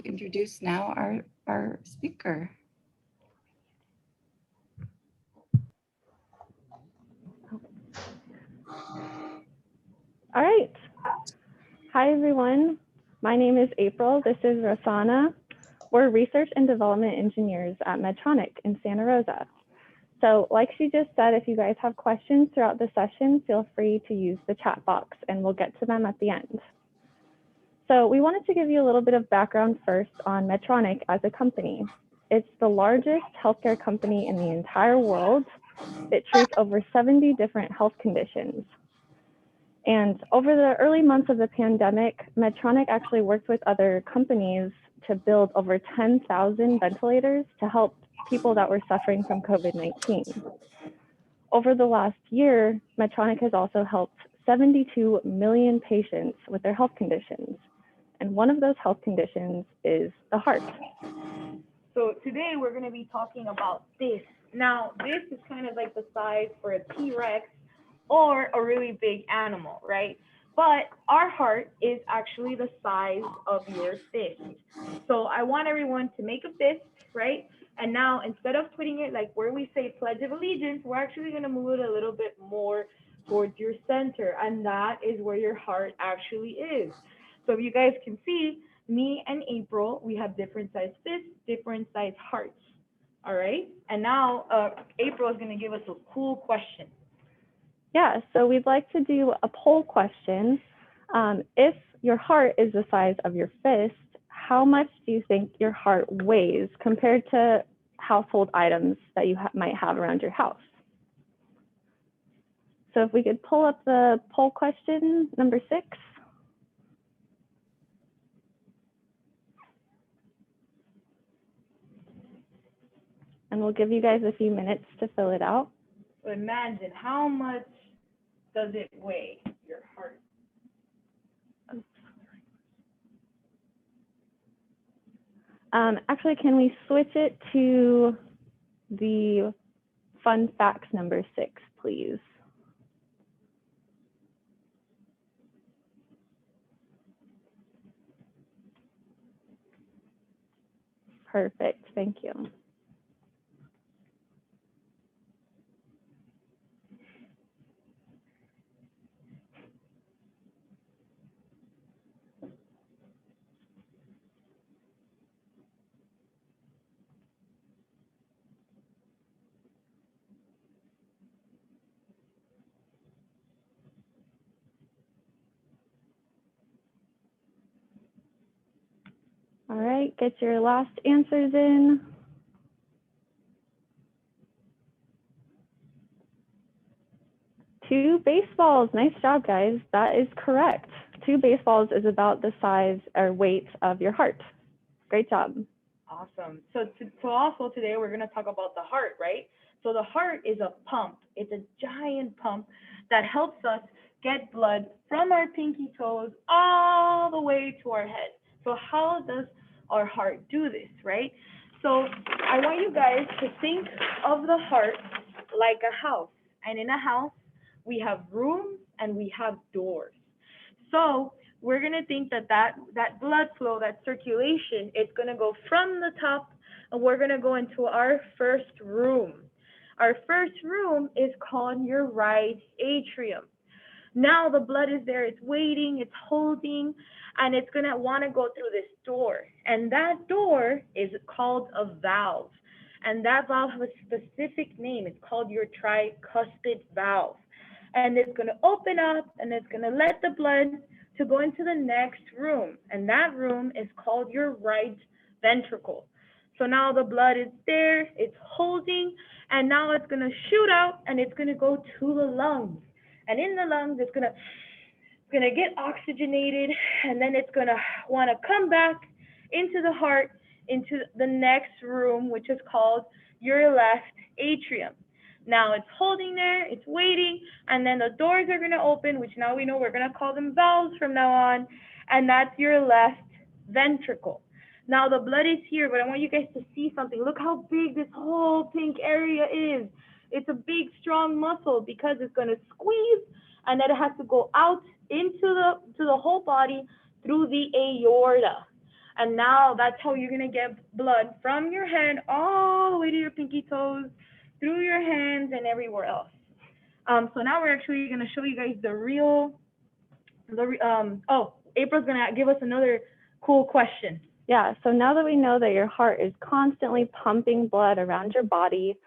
introduce now our speaker. All right. Hi, everyone. My name is April. This is Rossana. We're research and development engineers at Medtronic in Santa Rosa. So like she just said, if you guys have questions throughout the session, feel free to use the chat box and we'll get to them at the end. So we wanted to give you a little bit of background first on Medtronic as a company. It's the largest healthcare company in the entire world. It treats over 70 different health conditions. And over the early months of the pandemic, Medtronic actually worked with other companies to build over 10,000 ventilators to help people that were suffering from COVID-19. Over the last year, Medtronic has also helped 72 million patients with their health conditions. And one of those health conditions is the heart. So today we're going to be talking about this. Now, this is kind of like the size for a T-Rex or a really big animal, right? But our heart is actually the size of your fist. So I want everyone to make a fist, right? And now instead of putting it like where we say Pledge of Allegiance, we're actually going to move it a little bit more towards your center. And that is where your heart actually is. So if you guys can see, me and April, we have different size fists, different size hearts. All right. And now April is going to give us a cool question. Yeah, so we'd like to do a poll question. If your heart is the size of your fist, how much do you think your heart weighs compared to household items that you might have around your house? So if we could pull up the poll question, number 6. And we'll give you guys a few minutes to fill it out. Imagine how much does it weigh, your heart? Actually, can we switch it to the fun facts number 6, please? Perfect, thank you. All right, get your last answers in. Two baseballs, nice job guys, that is correct. 2 baseballs is about the size or weight of your heart. Great job. Awesome. So also today we're going to talk about the heart, right? So the heart is a pump. It's a giant pump that helps us get blood from our pinky toes all the way to our head. So how does our heart do this, right? So I want you guys to think of the heart like a house. And in a house, we have rooms and we have doors. So we're going to think that blood flow, that circulation, it's going to go from the top, and we're going to go into our first room. Our first room is called your right atrium. Now the blood is there, it's waiting, it's holding, and it's going to want to go through this door. And that door is called a valve. And that valve has a specific name. It's called your tricuspid valve. And it's going to open up, and it's going to let the blood to go into the next room. And that room is called your right ventricle. So now the blood is there, it's holding, and now it's going to shoot out, and it's going to go to the lungs. And in the lungs, it's going to get oxygenated, and then it's going to want to come back into the heart, into the next room, which is called your left atrium. Now it's holding there, it's waiting, and then the doors are going to open, which now we know we're going to call them valves from now on, and that's your left ventricle. Now the blood is here, but I want you guys to see something. Look how big this whole pink area is. It's a big, strong muscle because it's going to squeeze, and then it has to go out into the whole body through the aorta. And now that's how you're gonna get blood from your head all the way to your pinky toes, through your hands and everywhere else. So now we're actually gonna show you guys oh, April's gonna give us another cool question. Yeah, so now that we know that your heart is constantly pumping blood around your body,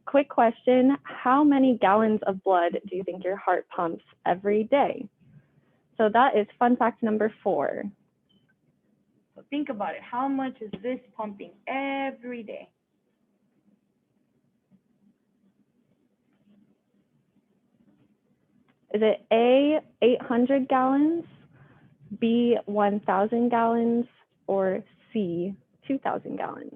quick question, how many gallons of blood do you think your heart pumps every day? So that is fun fact number 4. So think about it. How much is this pumping every day? Is it A, 800 gallons, B, 1,000 gallons, or C, 2,000 gallons?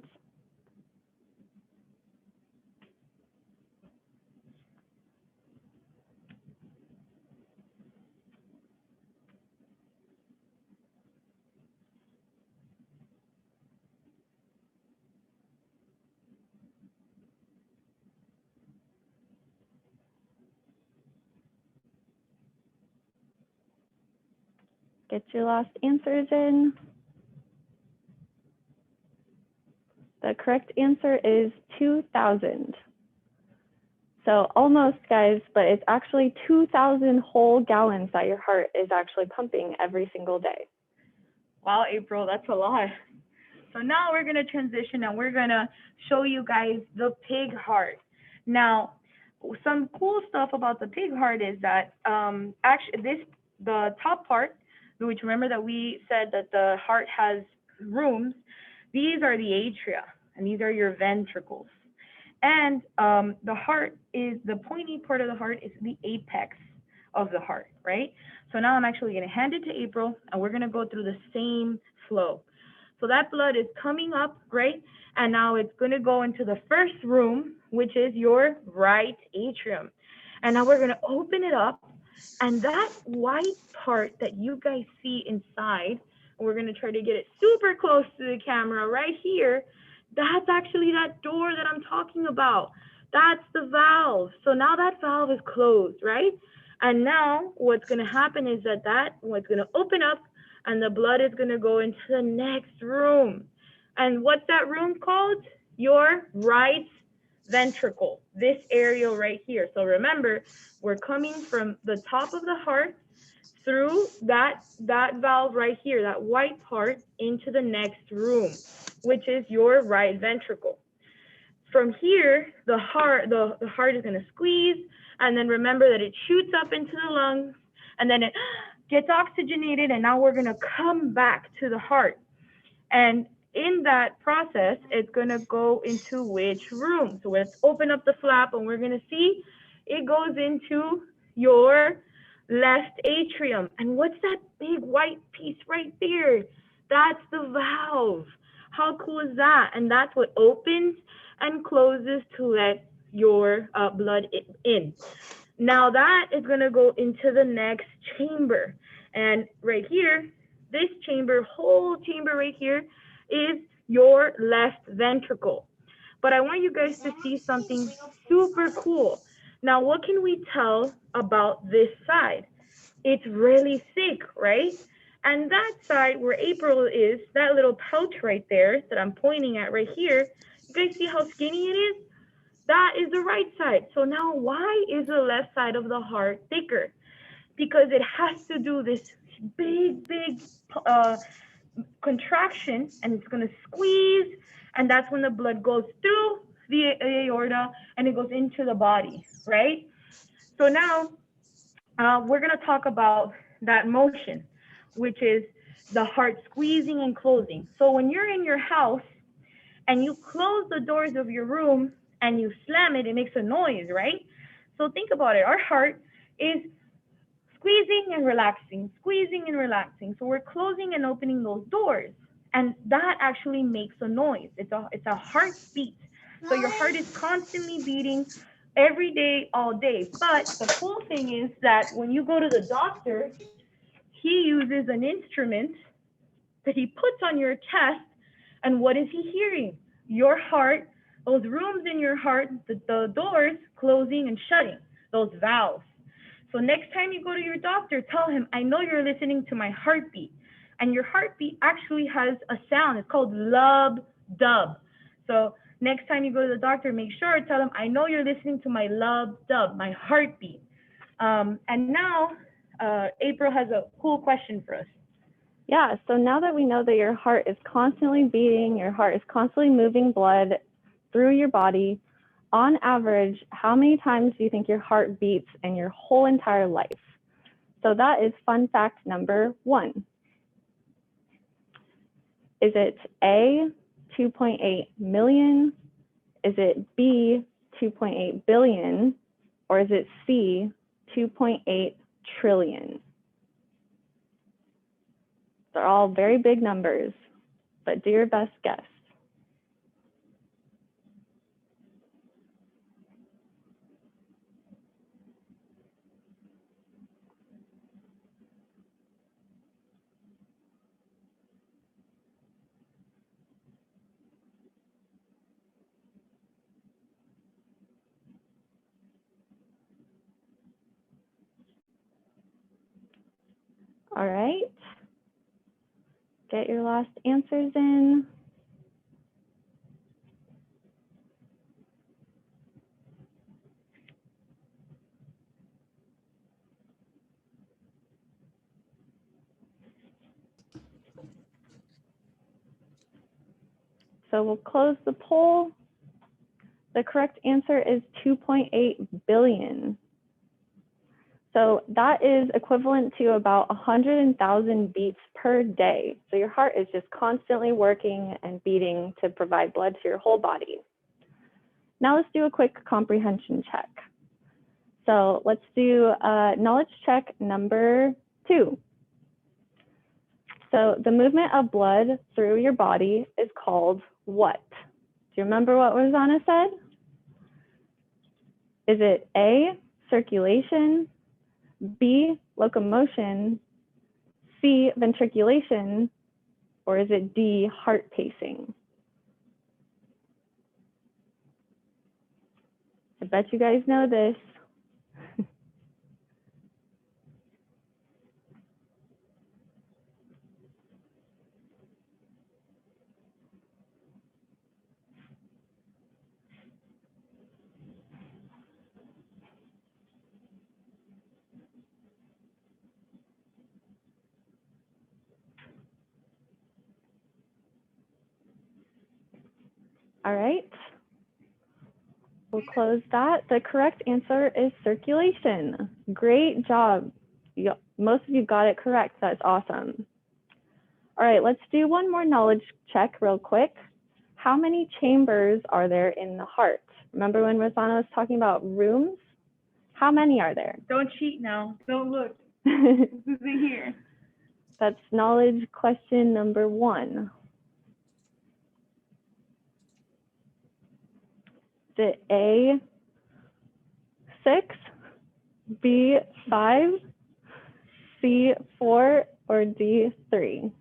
Get your last answers in. The correct answer is 2,000. So almost, guys, but it's actually 2,000 whole gallons that your heart is actually pumping every single day. Wow, April, that's a lot. So now we're gonna transition and we're gonna show you guys the pig heart. Now, some cool stuff about the pig heart is that actually the top part, which remember that we said that the heart has rooms, these are the atria and these are your ventricles. And the heart is, the pointy part of the heart is the apex of the heart, right? So now I'm actually gonna hand it to April and we're gonna go through the same flow. So that blood is coming up, right? And now it's gonna go into the first room, which is your right atrium. And now we're gonna open it up, and that white part that you guys see inside, we're gonna try to get it super close to the camera right here, that's actually that door that I'm talking about. That's the valve. So now that valve is closed, right? And now what's gonna happen is that what's gonna open up and the blood is gonna go into the next room. And what's that room called? Your right ventricle, this area right here. So remember, we're coming from the top of the heart through that valve right here, that white part, into the next room, which is your right ventricle. From here, the heart is gonna squeeze, and then remember that it shoots up into the lungs, and then it gets oxygenated, and now we're gonna come back to the heart. And in that process, it's gonna go into which room? So let's open up the flap and we're gonna see it goes into your left atrium. And what's that big white piece right there? That's the valve. How cool is that? And that's what opens and closes to let your blood in. Now that is gonna go into the next chamber. And right here, this chamber, whole chamber right here, is your left ventricle. But I want you guys to see something super cool. Now, what can we tell about this side? It's really thick, right? And that side where April is, that little pouch right there that I'm pointing at right here, you guys see how skinny it is? That is the right side. So now why is the left side of the heart thicker? Because it has to do this big contraction, and it's gonna squeeze, and that's when the blood goes through the aorta and it goes into the body, right? So now we're gonna talk about that motion, which is the heart squeezing and closing. So when you're in your house and you close the doors of your room and you slam it, it makes a noise, right? So think about it, our heart is squeezing and relaxing, squeezing and relaxing. So we're closing and opening those doors, and that actually makes a noise. It's a heartbeat. So your heart is constantly beating every day, all day. But the cool thing is that when you go to the doctor, he uses an instrument that he puts on your chest, and what is he hearing? Your heart, those rooms in your heart, the doors closing and shutting, those valves. So next time you go to your doctor, tell him, I know you're listening to my heartbeat. And your heartbeat actually has a sound. It's called lub-dub. So next time you go to the doctor, make sure to tell them, I know you're listening to my lub-dub, my heartbeat. And now April has a cool question for us. Yeah, so now that we know that your heart is constantly beating, your heart is constantly moving blood through your body, on average, how many times do you think your heart beats in your whole entire life? So that is fun fact number 1. Is it A, 2.8 million? Is it B, 2.8 billion? Or is it C, 2.8 trillion? They're all very big numbers, but do your best guess. All right. Get your last answers in. So we'll close the poll. The correct answer is 2.8 billion. So that is equivalent to about 100,000 beats per day. So your heart is just constantly working and beating to provide blood to your whole body. Now let's do a quick comprehension check. So let's do knowledge check number 2. So the movement of blood through your body is called what? Do you remember what Rossana said? Is it A, circulation, B, locomotion, C, ventriculation, or is it D, heart pacing? I bet you guys know this. All right. We'll close that. The correct answer is circulation. Great job. Most of you got it correct. That's awesome. All right, let's do one more knowledge check real quick. How many chambers are there in the heart? Remember when Rossana was talking about rooms? How many are there? Don't cheat now. Don't look. This isn't here. That's knowledge question number 1. Is it A, 6, B, 5, C, 4, or D, 3?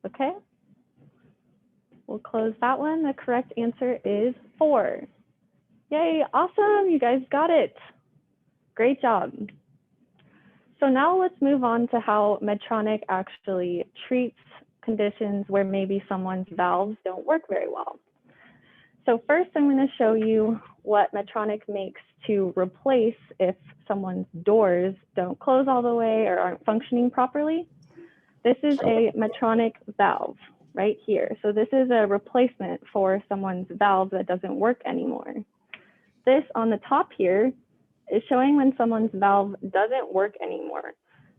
Okay, we'll close that one. The correct answer is 4. Yay, awesome, you guys got it. Great job. So now let's move on to how Medtronic actually treats conditions where maybe someone's valves don't work very well. So first I'm going to show you what Medtronic makes to replace if someone's doors don't close all the way or aren't functioning properly. This is a Medtronic valve right here. So this is a replacement for someone's valve that doesn't work anymore. This on the top here is showing when someone's valve doesn't work anymore.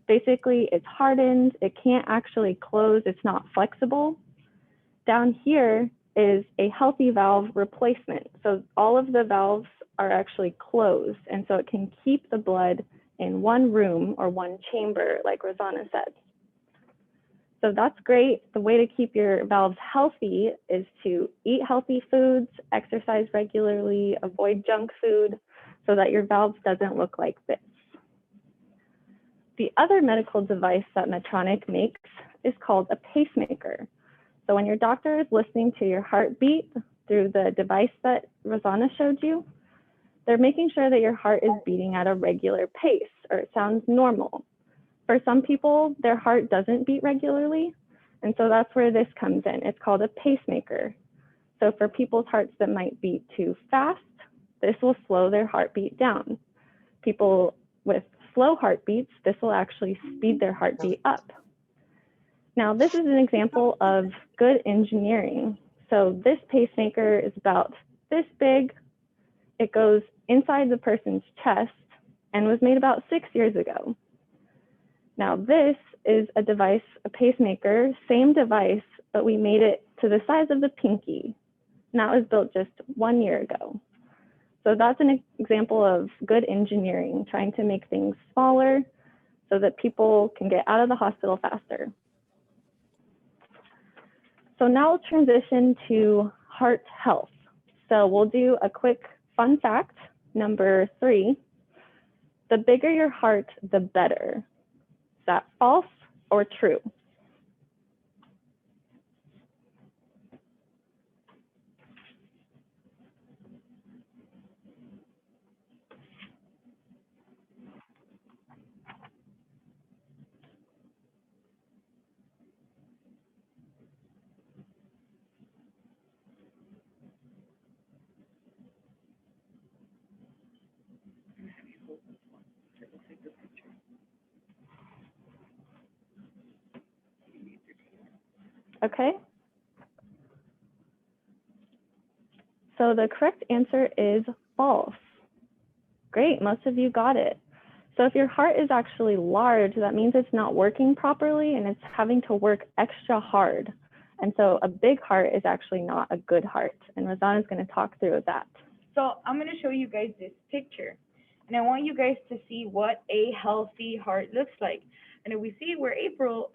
Basically, it's hardened, it can't actually close, it's not flexible. Down here is a healthy valve replacement. So all of the valves are actually closed, and so it can keep the blood in one room or one chamber, like Rossana said. So that's great. The way to keep your valves healthy is to eat healthy foods, exercise regularly, avoid junk food, so that your valves doesn't look like this. The other medical device that Medtronic makes is called a pacemaker. So when your doctor is listening to your heartbeat through the device that Rossana showed you, they're making sure that your heart is beating at a regular pace, or it sounds normal. For some people, their heart doesn't beat regularly, and so that's where this comes in. It's called a pacemaker. So for people's hearts that might beat too fast, this will slow their heartbeat down. People with slow heartbeats, this will actually speed their heartbeat up. Now, this is an example of good engineering. So this pacemaker is about this big. It goes inside the person's chest and was made about 6 years ago. Now, this is a device, a pacemaker, same device, but we made it to the size of the pinky. And that was built just 1 year ago. So that's an example of good engineering, trying to make things smaller so that people can get out of the hospital faster. So now we'll transition to heart health. So we'll do a quick fun fact, number 3. The bigger your heart, the better. Is that false or true? Okay. So the correct answer is false. Great, most of you got it. So if your heart is actually large, that means it's not working properly and it's having to work extra hard. And so a big heart is actually not a good heart. And Rossana is going to talk through that. So I'm going to show you guys this picture. And I want you guys to see what a healthy heart looks like. And if we see where April,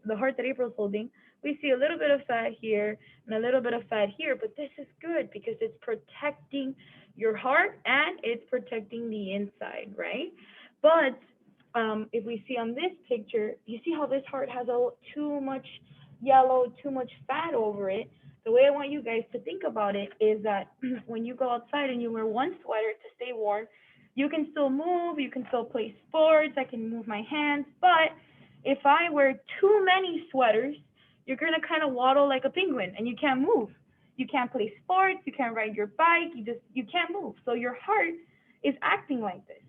the heart that April's holding, we see a little bit of fat here and a little bit of fat here. But this is good because it's protecting your heart and it's protecting the inside, right? But if we see on this picture, you see how this heart has too much yellow, too much fat over it. The way I want you guys to think about it is that when you go outside and you wear one sweater to stay warm, you can still move, you can still play sports, I can move my hands, but if I wear too many sweaters, you're gonna kind of waddle like a penguin and you can't move. You can't play sports, you can't ride your bike, you can't move. So your heart is acting like this.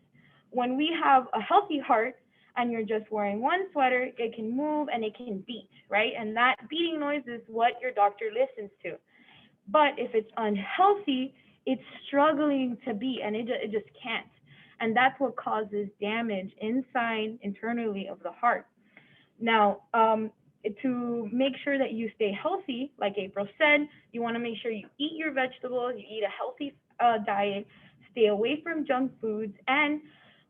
When we have a healthy heart and you're just wearing one sweater, it can move and it can beat, right? And that beating noise is what your doctor listens to. But if it's unhealthy, it's struggling to beat and it just can't. And that's what causes damage internally of the heart. Now, to make sure that you stay healthy, like April said, you want to make sure you eat your vegetables, you eat a healthy diet, stay away from junk foods. And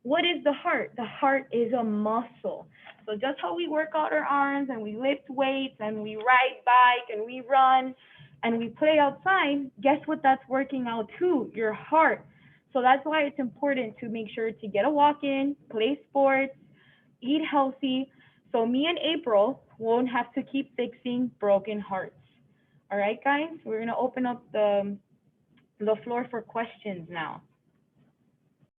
what is the heart? The heart is a muscle. So just how we work out our arms and we lift weights and we ride bike and we run and we play outside, guess what that's working out too? Your heart. So that's why it's important to make sure to get a walk in, play sports, eat healthy. So me and April won't have to keep fixing broken hearts. All right, guys, we're gonna open up the floor for questions now.